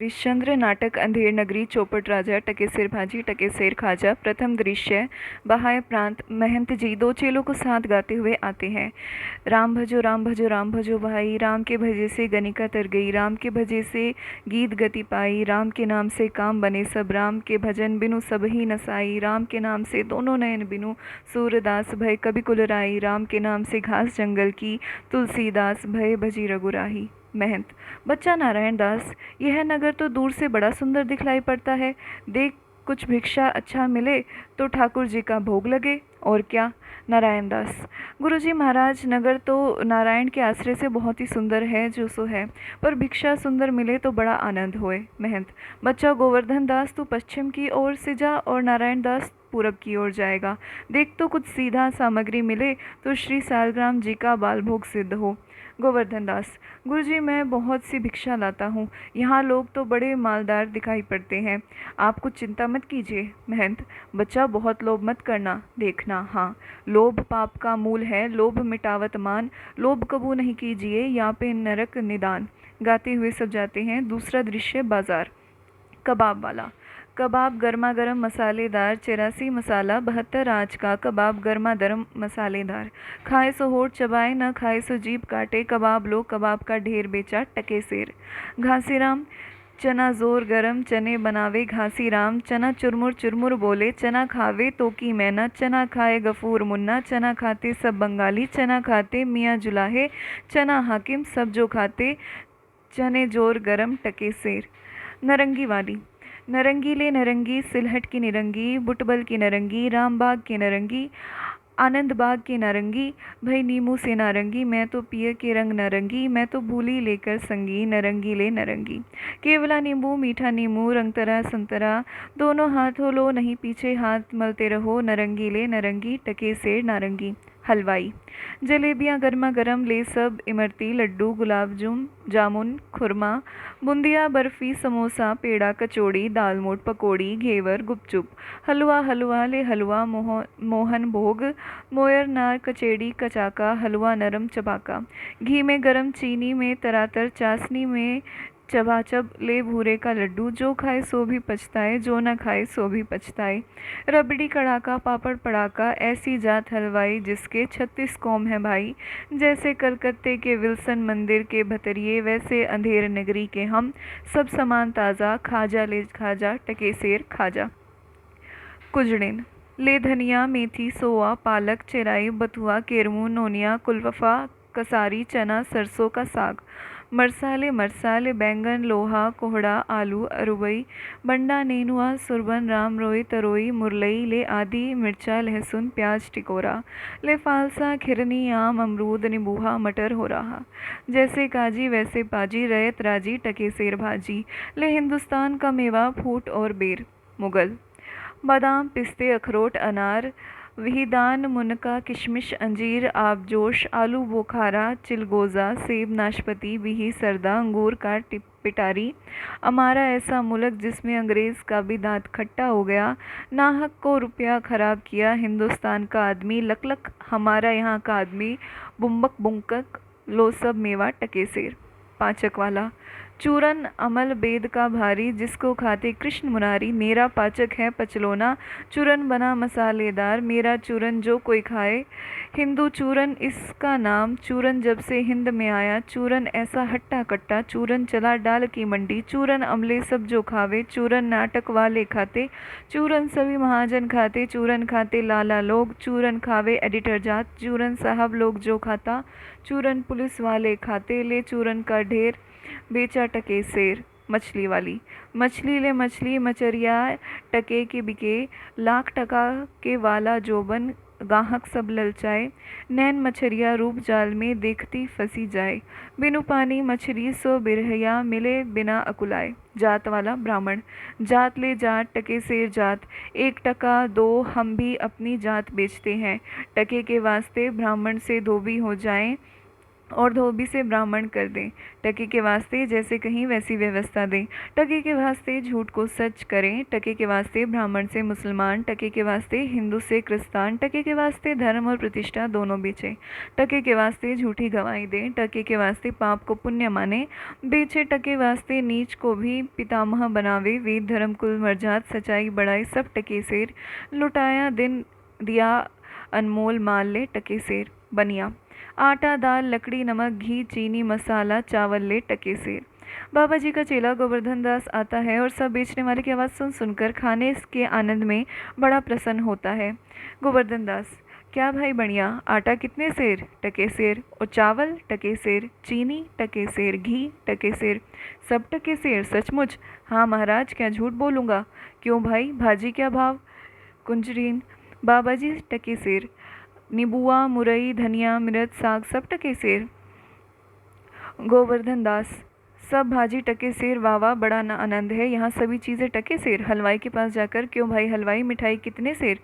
हरिश्चंद्र नाटक अंधेर नगरी चौपट राजा टकेसेर भाजी टकेसेर खाजा। प्रथम दृश्य बहाय प्रांत। महंत जी दो चेलों को साथ गाते हुए आते हैं। राम भजो राम भजो राम भजो भाई, राम के भजे से गनिका तर गई, राम के भजे से गीत गति पाई, राम के नाम से काम बने सब, राम के भजन बिनु सब ही नसाई, राम के नाम से दोनों नयन बिनु सूरदास भय कभी कुलराई, राम के नाम से घास जंगल की तुलसीदास भय भजी रघुराही। महंत बच्चा नारायण दास, यह नगर तो दूर से बड़ा सुंदर दिखलाई पड़ता है। देख कुछ भिक्षा अच्छा मिले तो ठाकुर जी का भोग लगे, और क्या। नारायण दास, गुरुजी महाराज, नगर तो नारायण के आश्रय से बहुत ही सुंदर है जो सो है, पर भिक्षा सुंदर मिले तो बड़ा आनंद होए। महंत बच्चा गोवर्धन दास तू पश्चिम की ओर से जा और नारायण दास पूरब की ओर जाएगा। देख तो कुछ सीधा सामग्री मिले तो श्री सालग्राम जी का बाल भोग सिद्ध हो। गोवर्धन दास, गुरुजी मैं बहुत सी भिक्षा लाता हूँ, यहाँ लोग तो बड़े मालदार दिखाई पड़ते हैं, आप कुछ चिंता मत कीजिए। महंत बच्चा बहुत लोभ मत करना, देखना हाँ, लोभ पाप का मूल है, लोभ मिटावत मान, लोभ कबू नहीं कीजिए, यहाँ पे नरक निदान। गाते हुए सब जाते हैं। दूसरा दृश्य बाजार। कबाब वाला। कबाब गर्मा गर्म मसालेदार, 84 मसाला 72 आँच का कबाब गर्मा गर्म मसालेदार, खाए सो होठ चबाए न खाए सो जीभ काटे, कबाब लो कबाब का ढेर बेचा टकेसेर। घासीराम, चना जोर गरम चने बनावे घासीराम, चना चुरमुर चुरमुर बोले, चना खावे तो की मैना, चना खाए गफूर मुन्ना, चना खाते सब बंगाली, चना खाते मियाँ जुलाहे, चना हाकिम सब जो खाते, चने जोर गरम टकेसेर। नरंगी वाली। नरंगी ले नरंगी, सिलहट की निरंगी, बुटबल की नरंगी, रामबाग की नरंगी, आनंद बाग की नारंगी, भई नीमू से नारंगी, मैं तो पिय के रंग नारंगी, मैं तो भूली लेकर संगी, नरंगी ले नरंगी। केवला नींबू मीठा नींबू, रंगतरा संतरा, दोनों हाथों लो नहीं पीछे हाथ मलते रहो, नरंगी ले नरंगी टके से नारंगी। हलवाई। जलेबियाँ गर्मा गर्म ले सब, इमरती लड्डू गुलाब जामुन खुरमा, बूंदिया बर्फ़ी समोसा पेड़ा कचौड़ी दालमोट पकौड़ी घेवर गुपचुप, हलवा हलवा ले हलवा मोहन भोग, मोयर नार कचेड़ी कचाका, हलवा नरम चबाका, घी में गरम चीनी में तरातर, चाशनी में चबाचब ले भूरे का लड्डू, जो खाए सो भी पछताए, जो न खाए सो भी पछताए। रबड़ी कड़ाका पापड़ पड़ाका, ऐसी जात हलवाई जिसके 36 कौम है भाई, जैसे कलकत्ते के विल्सन मंदिर के भतरिये, वैसे अंधेर नगरी के हम, सब समान ताज़ा, खाजा ले खाजा टकेसेर खाजा। कुजड़िन। ले धनिया मेथी सोआ पालक चिराई बथुआ केरमू नोनिया कुलवफा कसारी चना सरसों का साग, मरसाले बैंगन लोहा कोहड़ा आलू अरुबई, बंडा नेनुआ सुरबन राम रोई तरोई मुरलई, ले आदि मिर्चा लहसुन प्याज टिकोरा, ले फालसा खिरनी आम अमरूद नींबूहा मटर हो रहा, जैसे काजी वैसे पाजी रैत राजी टकेसेर भाजी, ले हिंदुस्तान का मेवा फूट और बेर। मुगल। बादाम पिस्ते अखरोट अनार विहिदान मुनका किशमिश अंजीर आबजोश आलू बुखारा चिलगोज़ा सेब नाशपाती बिही सरदा अंगूर का पिटारी, हमारा ऐसा मुल्क जिसमें अंग्रेज़ का भी दांत खट्टा हो गया, नाहक को रुपया खराब किया हिंदुस्तान का आदमी, लक लक हमारा यहाँ का आदमी, बुम्बक बुंकक लो सब मेवा टकेसेर। पाचक वाला। चूरन अमल बेद का भारी, जिसको खाते कृष्ण मुरारी, मेरा पाचक है पचलोना, चूरन बना मसालेदार, मेरा चूरन जो कोई खाए, हिंदू चूरन इसका नाम, चूरन जब से हिंद में आया, चूरन ऐसा हट्टा कट्टा, चूरन चला डाल की मंडी, चूरन अमले सब जो खावे, चूरन नाटक वाले खाते, चूरन सभी महाजन खाते, चूरन खाते लाला लोग, चूरन खावे एडिटर जात, चूरन साहब लोग जो खाता, चूरन पुलिस वाले खाते, ले चूरन का ढेर बेचा टकेसेर। मछली वाली। मछली ले मछली मचरिया टके के बिके, लाख टका के वाला जोबन, गाहक सब ललचाए, नैन मछरिया रूप जाल में देखती फंसी जाए, बिनु पानी मछली सो बिरहया मिले बिना अकुलाए। जात वाला ब्राह्मण। जात ले जात टकेसेर जात, 1 टका दो हम भी अपनी जात बेचते हैं, टके के वास्ते ब्राह्मण से धोबी हो जाएं और धोबी से ब्राह्मण कर दें। टके के वास्ते जैसे कहीं वैसी व्यवस्था दें। टके के वास्ते झूठ को सच करें। टके के वास्ते ब्राह्मण से मुसलमान। टके के वास्ते हिंदू से क्रिस्तान। टके के वास्ते धर्म और प्रतिष्ठा दोनों बेचें। टके के वास्ते झूठी गवाही दें। टके के वास्ते पाप को पुण्य माने। बेचे टके वास्ते नीच को भी पितामह बनावे। वेद धर्म कुल मर्जात सच्चाई बढ़ाई सब टके सेर। लुटाया दिन दिया अनमोल माल ले टके सेर। बनिया आटा दाल लकड़ी नमक घी चीनी मसाला चावल ले टके से। बाबा जी का चेला गोवर्धन दास आता है और सब बेचने वाले की आवाज़ सुन सुनकर खाने के आनंद में बड़ा प्रसन्न होता है। गोवर्धन दास क्या भाई बढ़िया, आटा कितने सेर? टके सेर। और चावल? टके सेर। चीनी? टके सेर। घी? टके सेर। सब टके सेर? सचमुच? हाँ महाराज, क्या झूठ बोलूँगा। क्यों भाई, भाजी क्या भाव? कुंजरीन बाबा जी टके सेर। नींबुआ मुरई धनिया मिर्च साग सब टके सेर। गोवर्धन दास सब भाजी टके सेर। वाह वाह, बड़ा आनंद है, यहाँ सभी चीज़ें टके सेर। हलवाई के पास जाकर क्यों भाई हलवाई, मिठाई कितने सेर?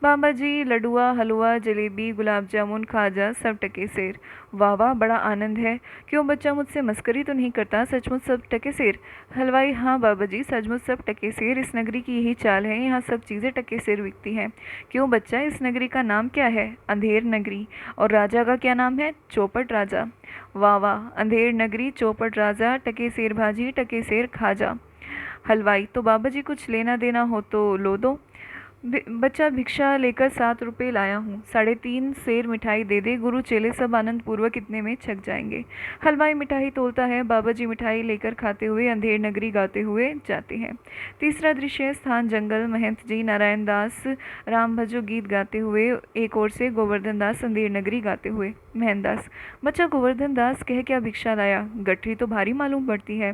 बाबा जी लडुआ हलवा जलेबी गुलाब जामुन खाजा सब टके सेर। वाह वाह, बड़ा आनंद है। क्यों बच्चा मुझसे मस्करी तो नहीं करता, सचमुच सब टके सेर? हलवाई हाँ बाबा जी सचमुच सब टके सेर। इस नगरी की यही चाल है, यहाँ सब चीज़ें टके सेर बिकती हैं। क्यों बच्चा, इस नगरी का नाम क्या है? अंधेर नगरी। और राजा का क्या नाम है? चौपट राजा। वाह वाह, अंधेर नगरी चौपट राजा टके सेर भाजी टके सेर खाजा। हलवाई तो बाबा जी कुछ लेना देना हो तो लो दो। बच्चा भिक्षा लेकर 7 रुपये लाया हूँ, 3.5 सेर मिठाई दे दे। गुरु चेले सब आनंद पूर्वक इतने में छक जाएंगे। हलवाई मिठाई तोलता है, बाबा जी मिठाई लेकर खाते हुए अंधेर नगरी गाते हुए जाते हैं। तीसरा दृश्य स्थान जंगल। महंत जी नारायण दास राम भजो गीत गाते हुए, एक ओर से गोवर्धन दास अंधेर नगरी गाते हुए। महंत दास बच्चा गोवर्धन दास कह क्या भिक्षा लाया, गठरी तो भारी मालूम पड़ती है।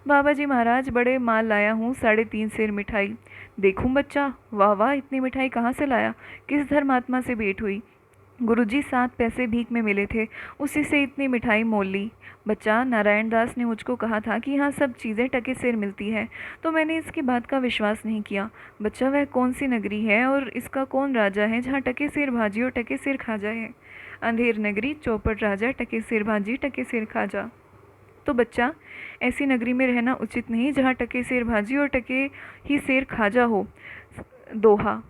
बाबा जी महाराज बड़े माल लाया हूँ, 3.5 सेर मिठाई। देखूं बच्चा, वाह वाह, इतनी मिठाई कहाँ से लाया, किस धर्मात्मा से भेंट हुई? गुरुजी 7 पैसे भीख में मिले थे, उसी से इतनी मिठाई मोल ली। बच्चा नारायण दास ने मुझको कहा था कि यहाँ सब चीज़ें टके सेर मिलती है, तो मैंने इसकी बात का विश्वास नहीं किया। बच्चा वह कौन सी नगरी है और इसका कौन राजा है जहाँ टके सेर भाजी और टके सेर खाजा है? अंधेर नगरी चौपट राजा टके सेर भाजी टके सेर खाजा। तो बच्चा ऐसी नगरी में रहना उचित नहीं जहाँ टके सेर भाजी और टके ही सेर खाजा हो। दोहा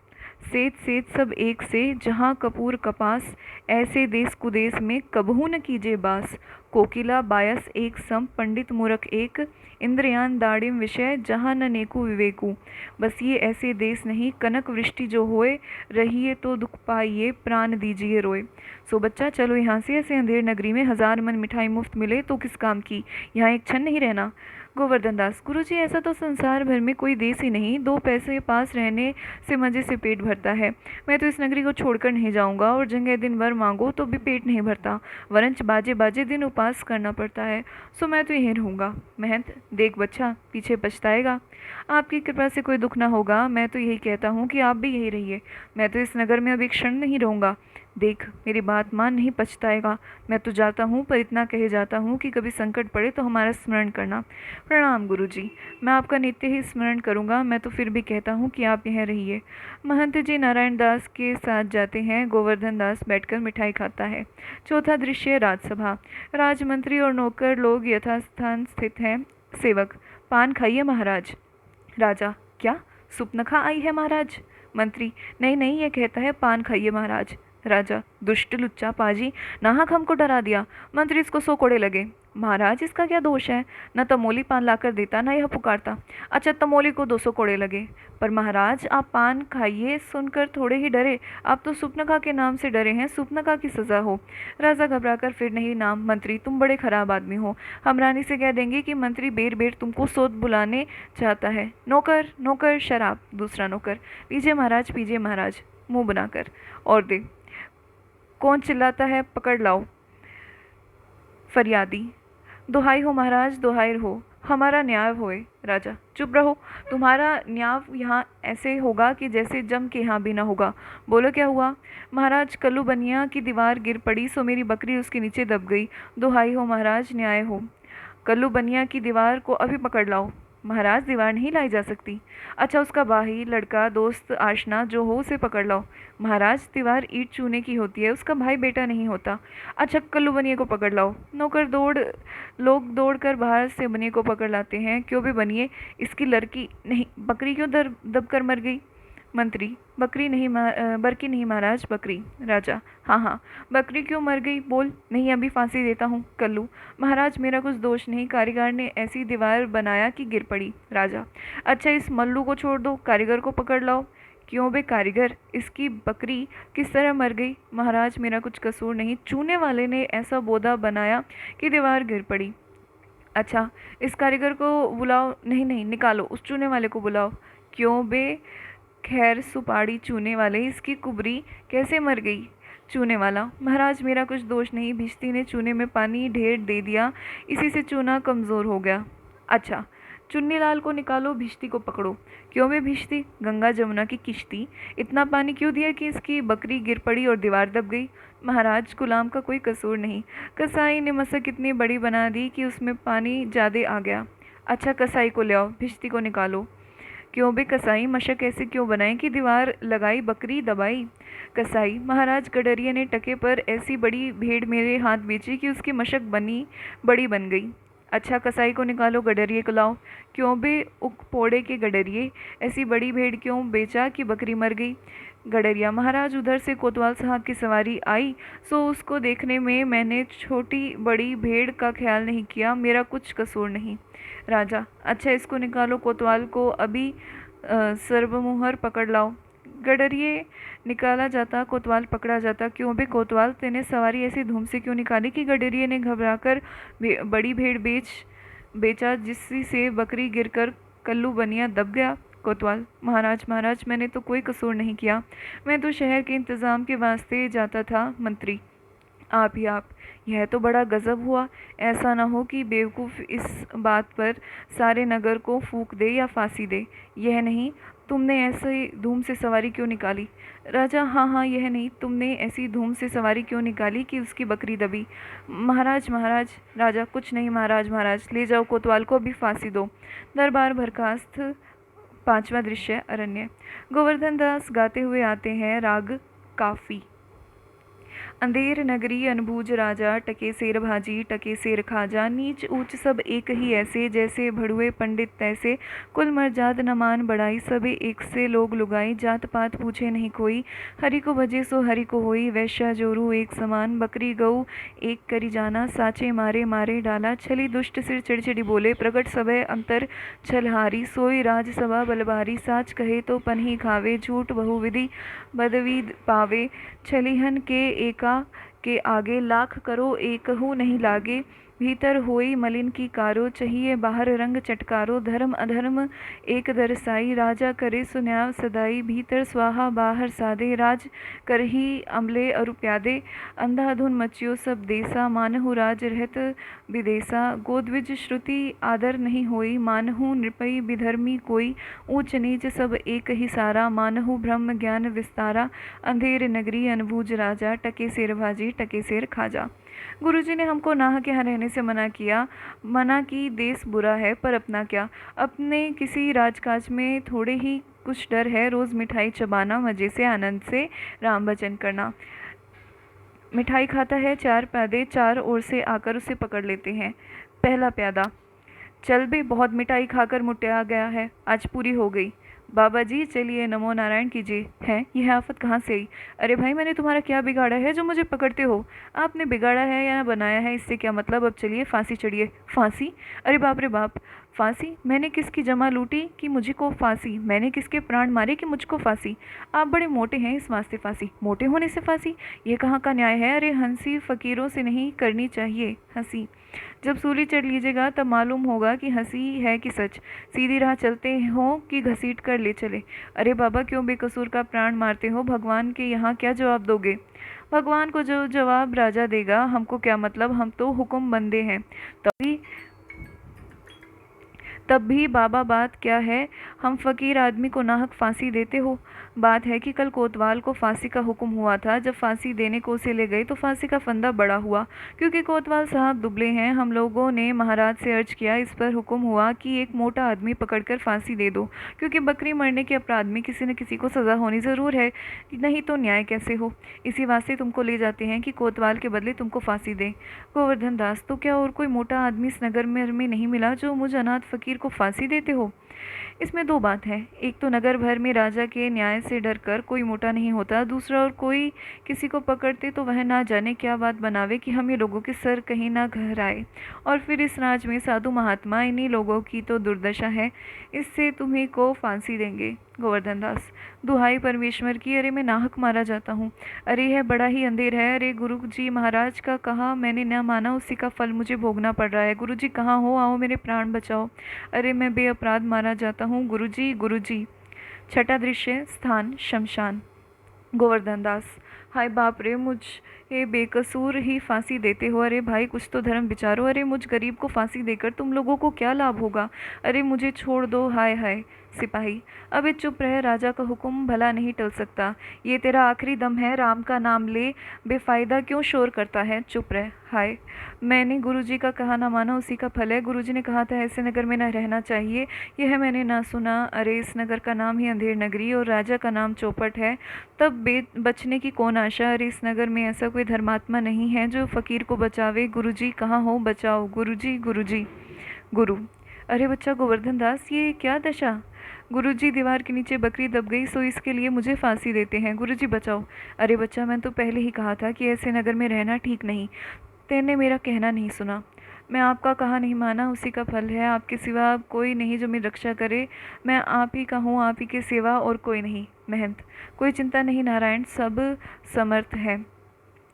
सेत सेत सब एक से, जहाँ कपूर कपास, ऐसे देश कुदेश में कबहू न कीजे बास। कोकिला बायस एक सम, पंडित मूर्ख एक, इंद्रयान दाड़िम विषय, जहाँ न नेकु विवेकु। बस ये ऐसे देश नहीं, कनक वृष्टि जो होए, रहिए तो दुख पाइए, प्राण दीजिए रोए। सो बच्चा चलो यहाँ से, ऐसे अंधेर नगरी में 1000 मन मिठाई मुफ्त मिले तो किस काम की, यहाँ एक क्षण नहीं रहना। गोवर्धन दास गुरुजी ऐसा तो संसार भर में कोई देश ही नहीं, 2 पैसे पास रहने से मज़े से पेट भरता है। मैं तो इस नगरी को छोड़कर नहीं जाऊंगा, और जंगे दिन भर मांगो तो भी पेट नहीं भरता, वरंच बाजे बाजे दिन उपास करना पड़ता है। सो मैं तो यहीं रहूँगा। महंत देख बच्चा, पीछे पछताएगा। आपकी कृपा से कोई दुख ना होगा, मैं तो यही कहता हूँ कि आप भी यहीं रहिए। मैं तो इस नगर में अब एक क्षण नहीं रहूँगा। देख मेरी बात मान, नहीं पछताएगा। मैं तो जाता हूँ, पर इतना कहे जाता हूँ कि कभी संकट पड़े तो हमारा स्मरण करना। प्रणाम गुरुजी, मैं आपका नित्य ही स्मरण करूँगा। मैं तो फिर भी कहता हूँ कि आप यहाँ रहिए। महंत जी नारायण दास के साथ जाते हैं। गोवर्धन दास बैठकर मिठाई खाता है। चौथा दृश्य राजसभा। राजमंत्री और नौकर लोग यथास्थान स्थित हैं। सेवक पान खाइए महाराज। राजा क्या सुपनखा आई है महाराज? मंत्री नहीं नहीं, ये कहता है पान खाइए महाराज। राजा दुष्ट लुच्चा पाजी, नाहक हमको डरा दिया। मंत्री इसको 100 कोड़े लगे। महाराज इसका क्या दोष है, न तमोली पान लाकर देता न यह पुकारता। अच्छा तमोली को 200 कोड़े लगे। पर महाराज आप पान खाइए सुनकर थोड़े ही डरे, आप तो सुपनखा के नाम से डरे हैं, सुपनखा की सज़ा हो। राजा घबराकर फिर नहीं नाम। मंत्री तुम बड़े खराब आदमी हो, हम रानी से कह देंगे कि मंत्री बेर बेर तुमको सोत बुलाने चाहता है। नौकर नौकर शराब। दूसरा नौकर पीजिए महाराज पीजिए महाराज, मुँह बनाकर। और दे। कौन चिल्लाता है, पकड़ लाओ। फरियादी दुहाई हो महाराज दुहाई हो, हमारा न्याय होए। राजा चुप रहो, तुम्हारा न्याय यहाँ ऐसे होगा कि जैसे जम के यहाँ भी ना होगा। बोलो क्या हुआ? महाराज कल्लू बनिया की दीवार गिर पड़ी, सो मेरी बकरी उसके नीचे दब गई। दुहाई हो महाराज न्याय हो। कल्लू बनिया की दीवार को अभी पकड़ लाओ। महाराज दीवार नहीं लाई जा सकती। अच्छा उसका भाई लड़का दोस्त आशना जो हो उसे पकड़ लाओ। महाराज दीवार ईंट चूने की होती है, उसका भाई बेटा नहीं होता। अच्छा कल्लू बनिए को पकड़ लाओ। नौकर लोग दौड़ कर बाहर से बनिए को पकड़ लाते हैं। क्यों भी बनिए, इसकी लड़की नहीं बकरी क्यों दब कर मर गई। मंत्री, बरकी नहीं महाराज, बकरी। राजा, हाँ हाँ, बकरी क्यों मर गई बोल। नहीं अभी फांसी देता हूँ। कल्लू, महाराज मेरा कुछ दोष नहीं, कारीगर ने ऐसी दीवार बनाया कि गिर पड़ी। राजा, अच्छा इस मल्लू को छोड़ दो, कारीगर को पकड़ लाओ। क्यों बे कारीगर, इसकी बकरी किस तरह मर गई। महाराज मेरा कुछ कसूर नहीं, चूने वाले ने ऐसा बोदा बनाया कि दीवार गिर पड़ी। अच्छा इस कारीगर को बुलाओ। नहीं नहीं, निकालो, उस चूने वाले को बुलाओ। क्यों बे खैर सुपाड़ी चूने वाले, इसकी कुबरी कैसे मर गई। चूने वाला, महाराज मेरा कुछ दोष नहीं, भिश्ती ने चूने में पानी ढेर दे दिया, इसी से चूना कमज़ोर हो गया। अच्छा चुन्नी लाल को निकालो, भिश्ती को पकड़ो। क्यों बे भिश्ती, गंगा जमुना की किश्ती, इतना पानी क्यों दिया कि इसकी बकरी गिर पड़ी और दीवार दब गई। महाराज गुलाम का कोई कसूर नहीं, कसाई ने मसक इतनी बड़ी बना दी कि उसमें पानी ज़्यादा आ गया। अच्छा कसाई को ले आओ, भिश्ती को निकालो। क्यों बे कसाई, मशक ऐसे क्यों बनाए कि दीवार लगाई बकरी दबाई। कसाई, महाराज गडरिये ने टके पर ऐसी बड़ी भेड़ मेरे हाथ बेची कि उसकी मशक बड़ी बन गई। अच्छा कसाई को निकालो, गडरिये को लाओ। क्यों बे उक पोड़े के गडरिये, ऐसी बड़ी भेड़ क्यों बेचा कि बकरी मर गई। गडरिया, महाराज उधर से कोतवाल साहब की सवारी आई, सो उसको देखने में मैंने छोटी बड़ी भेड़ का ख्याल नहीं किया, मेरा कुछ कसूर नहीं। राजा, अच्छा इसको निकालो, कोतवाल को अभी सर्वमुहर पकड़ लाओ। गडरिये निकाला जाता, कोतवाल पकड़ा जाता। क्यों बे कोतवाल, तेने सवारी ऐसी धूम से क्यों निकाली कि गडरिये ने घबराकर बड़ी भेड़ बेचा, जिससी से बकरी गिरकर कल्लू बनिया दब गया। कोतवाल, महाराज मैंने तो कोई कसूर नहीं किया, मैं तो शहर के इंतज़ाम के वास्ते जाता था। मंत्री, आप ही आप, यह तो बड़ा गजब हुआ। ऐसा ना हो कि बेवकूफ़ इस बात पर सारे नगर को फूंक दे या फांसी दे। यह नहीं, तुमने ऐसे धूम से सवारी क्यों निकाली। राजा, हाँ हाँ, यह नहीं, तुमने ऐसी धूम से सवारी क्यों निकाली कि उसकी बकरी दबी। महाराज। राजा, कुछ नहीं महाराज, ले जाओ कोतवाल को, अभी फांसी दो। दरबार बर्खास्त। पांचवा दृश्य अरण्य। गोवर्धन दास गाते हुए आते हैं, राग काफी। अंधेर नगरी अनबूझ राजा, टके सेर भाजी टके सेर खाजा, नीच ऊंच सब एक ही ऐसे, जैसे भड़ुए पंडित तैसे, कुल मर्जाद न मान बढ़ाई, सबे एक से लोग लुगाई, जात पात पूछे नहीं कोई, हरि को भजे सो हरि को होई, वैश्या जोरू एक समान, बकरी गऊ एक करी जाना, साचे मारे मारे डाला, छली दुष्ट सिर चिड़चिड़ी बोले, प्रगट सभय अंतर छलहारी, सोई राजसभा बलबारी, साच कहे तो पन्ही खावे, झूठ बहुविधि बदवीद पावे, छलिहन के एका के आगे, लाख करो एकहु नहीं लागे, भीतर होई मलिन की कारो, चाहिए बाहर रंग चटकारो, धर्म अधर्म एक दरसाई, राजा करे सुन्याव सदाई, भीतर स्वाहा बाहर सादे, राज करही अमले अरु प्यादे, अंधाधुन मचियो सब देसा, मानहु राज रहत विदेसा, गोद्विज श्रुति आदर नहीं होई, मानहु नृपई विधर्मी कोई, ऊंच नीच सब एक ही सारा, मानहु ब्रह्म ज्ञान विस्तारा, अंधेर नगरी अनबूझ राजा, टके सेर भाजी टके सेर खाजा। गुरुजी ने हमको नाहक यहाँ रहने से मना किया। मना कि देश बुरा है, पर अपना क्या, अपने किसी राजकाज में थोड़े ही कुछ डर है, रोज़ मिठाई चबाना, मज़े से आनंद से राम भजन करना। मिठाई खाता है, चार प्यादे चार ओर से आकर उसे पकड़ लेते हैं। पहला प्यादा, चल बे, बहुत मिठाई खाकर मुटिया गया है, आज पूरी हो गई। बाबा जी चलिए, नमो नारायण कीजिए। हैं, यह आफत कहाँ से आई। अरे भाई, मैंने तुम्हारा क्या बिगाड़ा है जो मुझे पकड़ते हो। आपने बिगाड़ा है या बनाया है, इससे क्या मतलब। अब चलिए फांसी चढ़िए। फांसी, अरे बाप रे बाप, फांसी, मैंने किसकी जमा लूटी कि मुझे को फांसी, मैंने किसके प्राण मारे कि मुझको फांसी। आप बड़े मोटे हैं, इस वास्ते फांसी। मोटे होने से फांसी, ये कहाँ का न्याय है। अरे हंसी फ़कीरों से नहीं करनी चाहिए हंसी। जब सूली चढ़ लीजिएगा तब मालूम होगा कि हंसी है कि सच। सीधी राह चलते हो कि घसीट कर ले चले। अरे बाबा, क्यों बेकसूर का प्राण मारते हो। भगवान के यहाँ क्या जवाब दोगे। भगवान को जो जवाब राजा देगा, हमको क्या मतलब, हम तो हुक्म बंदे हैं। तब भी बाबा, बात क्या है, हम फ़कीर आदमी को नाहक फांसी देते हो। बात है कि कल कोतवाल को फांसी का हुक्म हुआ था। जब फांसी देने को उसे ले गए तो फांसी का फंदा बड़ा हुआ, क्योंकि कोतवाल साहब दुबले हैं। हम लोगों ने महाराज से अर्ज किया, इस पर हुक्म हुआ कि एक मोटा आदमी पकड़कर फांसी दे दो, क्योंकि बकरी मरने के अपराध में किसी न किसी को सज़ा होनी ज़रूर है, नहीं तो न्याय कैसे हो। इसी वास्ते तुमको ले जाते हैं कि कोतवाल के बदले तुमको फांसी दें। गोवर्धन दास, तो क्या और कोई मोटा आदमी इस नगर में नहीं मिला जो मुझ अनाथ फ़कीर को फांसी देते हो? इसमें दो बात है, एक तो नगर भर में राजा के न्याय से डरकर कोई मोटा नहीं होता, दूसरा और कोई किसी को पकड़ते तो वह ना जाने क्या बात बनावे कि हम ये लोगों के सर कहीं ना घहराए, और फिर इस राज में साधु महात्मा इन्हीं लोगों की तो दुर्दशा है, इससे तुम्ही को फांसी देंगे। गोवर्धन दास, दुहाई परमेश्वर की, अरे मैं नाहक मारा जाता हूँ, अरे यह बड़ा ही अंधेर है, अरे गुरु जी महाराज का कहा मैंने न माना, उसी का फल मुझे भोगना पड़ रहा है। गुरु जी कहाँ हो, आओ मेरे प्राण बचाओ, अरे मैं बेअपराध मारा जाता हूँ, गुरु जी गुरु जी। छठा दृश्य, स्थान शमशान। गोवर्धन दास, हाय बाप रे, मुझ ये बेकसूर ही फांसी देते हो, अरे भाई कुछ तो धर्म विचारो, अरे मुझ गरीब को फांसी देकर तुम लोगों को क्या लाभ होगा, अरे मुझे छोड़ दो, हाय हाय। सिपाही, अबे चुप रहे, राजा का हुक्म भला नहीं टल सकता, ये तेरा आखिरी दम है, राम का नाम ले, बेफायदा क्यों शोर करता है, चुप रहे। हाय, मैंने गुरुजी का कहा ना माना, उसी का फल है। गुरुजी ने कहा था ऐसे नगर में न रहना चाहिए, यह मैंने ना सुना, अरे इस नगर का नाम ही अंधेर नगरी और राजा का नाम चौपट है, तब बचने की कौन आशा, अरे इस नगर में ऐसा कोई धर्मात्मा नहीं है जो फ़कीर को बचावे, गुरुजी कहाँ हो, बचाओ, गुरुजी गुरुजी। गुरु, अरे बच्चा गोवर्धन दास, ये क्या दशा, गुरुजी दीवार के नीचे बकरी दब गई सो इसके लिए मुझे फांसी देते हैं, गुरुजी बचाओ। अरे बच्चा, मैं तो पहले ही कहा था कि ऐसे नगर में रहना ठीक नहीं, तेने मेरा कहना नहीं सुना, मैं आपका कहा नहीं माना, उसी का फल है, आपके सिवा कोई नहीं जो मेरी रक्षा करे, मैं आप ही का हूँ, आप ही के सिवा और कोई नहीं। महंत, कोई चिंता नहीं नारायण, सब समर्थ है।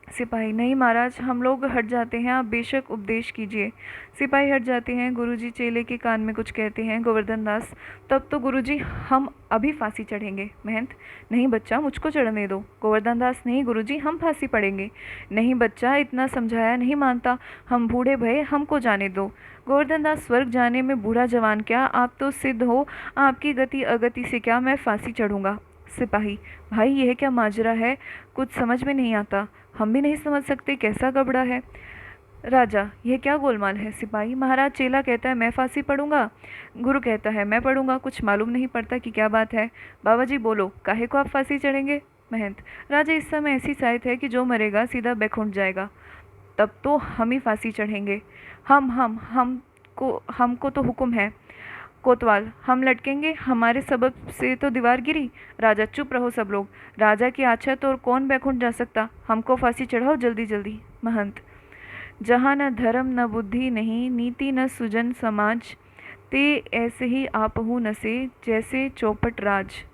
सिपाही, नहीं महाराज, हम लोग हट जाते हैं, आप बेशक उपदेश कीजिए। सिपाही हट जाते हैं। गुरुजी चेले के कान में कुछ कहते हैं। गोवर्धन दास, तब तो गुरुजी हम अभी फांसी चढ़ेंगे। महंत, नहीं बच्चा, मुझको चढ़ने दो। गोवर्धन दास, नहीं गुरुजी, हम फांसी पड़ेंगे। नहीं बच्चा, इतना समझाया नहीं मानता, हम बूढ़े भये, हमको जाने दो। गोवर्धन दास, स्वर्ग जाने में बूढ़ा जवान क्या, आप तो सिद्ध हो, आपकी गति अगति से क्या मैं फांसी चढ़ूंगा। सिपाही, भाई यह क्या माजरा है, कुछ समझ में नहीं आता, हम भी नहीं समझ सकते, कैसा गबड़ा है। राजा, यह क्या गोलमाल है। सिपाही, महाराज चेला कहता है मैं फांसी पढ़ूंगा, गुरु कहता है मैं पढ़ूंगा, कुछ मालूम नहीं पड़ता कि क्या बात है। बाबा जी बोलो, काहे को आप फांसी चढ़ेंगे। महंत, राजा इस समय ऐसी साइत है कि जो मरेगा सीधा बैकुंठ जाएगा, तब तो हम ही फांसी चढ़ेंगे। हमको तो हुक्म है। कोतवाल, हम लटकेंगे, हमारे सबब से तो दीवार गिरी। राजा, चुप रहो सब लोग, राजा की आच्छा तो और कौन बैकुंठ जा सकता, हमको फांसी चढ़ाओ जल्दी जल्दी। महंत, जहाँ न धर्म न बुद्धि नहीं, नीति न सुजन समाज, ते ऐसे ही आपहु नसे जैसे चौपट राज।